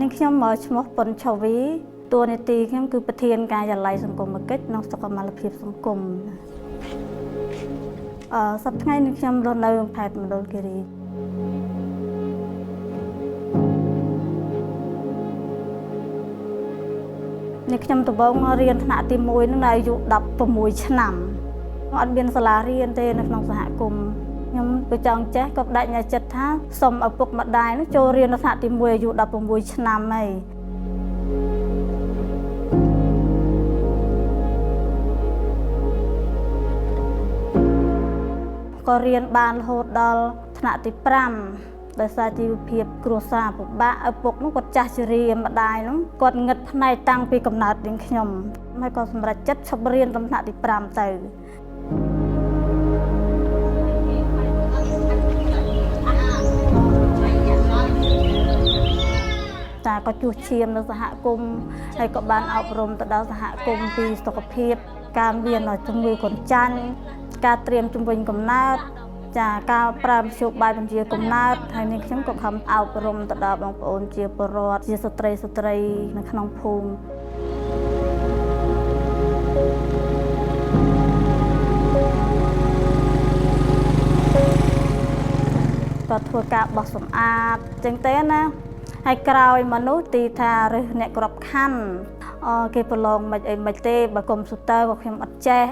នេះខ្ញុំមកឈ្មោះប៉ុនឆាវីតួនាទីខ្ញុំគឺប្រធានការិយាល័យសង្គមកិច្ចនិងសុខុមាលភាពសង្គមសប្តាហ៍ថ្ងៃនេះខ្ញុំរស់នៅខេត្តមណ្ឌលគិរីនេះខ្ញុំដំបូងរៀនថ្នាក់ទី1នឹងអាយុ16ឆ្នាំអត់មានសាលារៀនទេនៅក្នុងសហគមន៍ខ្ញុំក៏ចង់ចេះក៏បដិញ្ញាចិត្តថាសូមឪពុកម្ដាយនោះចូលរៀននៅថ្នាក់ទី1អាយុ16ឆ្នាំហើយក៏រៀនបានរហូតដល់ថ្នាក់ទី5ដោយសារជីវភាពគ្រួសារពិបាកឪពុកនោះគាត់ចាស់ជរាម្ដាយនោះគាត់ងឹតផ្នែកតាំងពីកំណើតនាងខ្ញុំហើយក៏សម្រេចចិត្តឈប់រៀនដល់ថ្នាក់ទី5ទៅតាក៏ជួសជុលនៅសហគមន៍ហើយក៏បានអប់រំទៅដល់សហគមន៍ពីសុខភាពការមានជំងឺគ្រុនចាញ់ការត្រៀមជំវិញកំណើតចាការប្រើមធ្យោបាយបញ្ជាកំណើតហើយនេះខ្ញុំក៏ខំអប់រំទៅដល់បងប្អូនជាពលរដ្ឋជាស្ត្រីនៅក្នុងភូមិក៏ធ្វើការបោះសម្អាតចឹងទេណាហើយក្រោយមនុស្សទីថារើសអ្នកក្របខ័ណ្ឌគេប្រឡងមិនអីមិនទេបើកុំព្យូទ័រក៏ខ្ញុំអត់ចេះ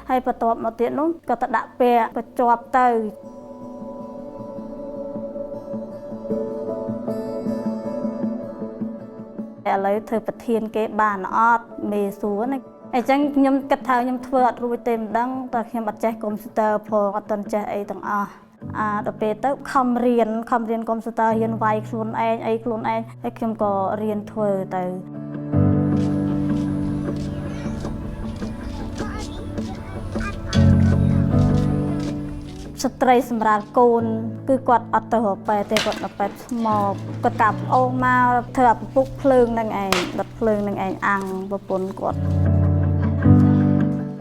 ហើយបន្ទាប់មកទៀតនោះក៏ទៅដាក់ពាក្យបញ្ជាប់ទៅឥឡូវធ្វើប្រធានគេបានអត់មេសួរណាអញ្ចឹងខ្ញុំគិតថាខ្ញុំធ្វើអត់រួចទេមិនដឹងតែខ្ញុំអត់ចេះកុំព្យូទ័រផងអត់ទាន់ចេះអីទាំងអស់ដល់ពេលទៅខំរៀនកុំព្យូទ័ររៀនវាយខ្លួនឯងអីខ្លួនឯងហើយខ្ញុំក៏រៀនធ្វើទៅស្ត្រីសម្រាប់កូនគឺគាត់អត់ទៅរកប៉ែទេគាត់ទៅប៉ែស្មោកគាត់កាប់អូសមកធ្វើឲ្យពពុះភ្លើងនឹងឯងដុតភ្លើងនឹងឯងអាំងប្រពន្ធគាត់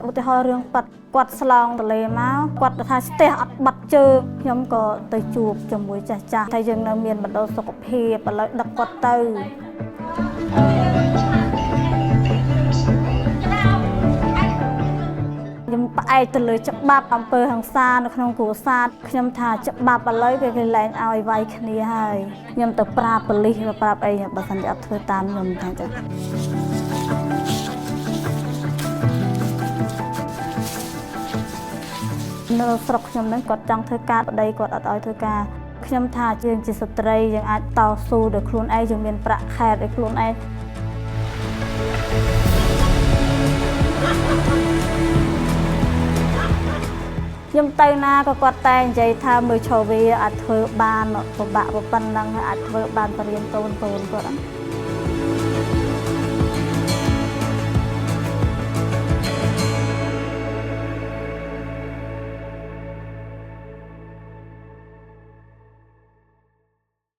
ឧទាហរណ៍រឿងប៉ាត់គាត់ស្លងទលេមកគាត់ថាស្ទះអត់បាត់ជើងខ្ញុំក៏ទៅជួបជាមួយចាស់តែយើងនៅមានមណ្ឌលសុខភាពឥឡូវដឹកគាត់ទៅខ្ញុំផ្អែកទៅលើច្បាប់អំពើហិង្សានៅក្នុងគ្រួសារខ្ញុំថាច្បាប់ឥឡូវគេលែងឲ្យវាយគ្នាហើយខ្ញុំទៅប្រាប់ប៉ូលីសប្រាប់អីបើសិនជាអត់ធ្វើតាមខ្ញុំថាចឹងនៅស្រុកខ្ញុំហ្នឹងគាត់ចង់ធ្វើការប្តីគាត់អត់ឲ្យធ្វើការខ្ញុំថាយើងជាស្ត្រីយើងអាចតស៊ូដោយខ្លួនឯងយើងមានប្រាក់ខែដោយខ្លួនឯងខ្ញុំទៅណាក៏គាត់តែនិយាយថាមើលឆោវីអាចធ្វើបានពិបាកប៉ុណ្ណឹងហើយអាចធ្វើបានបរៀនកូនគាត់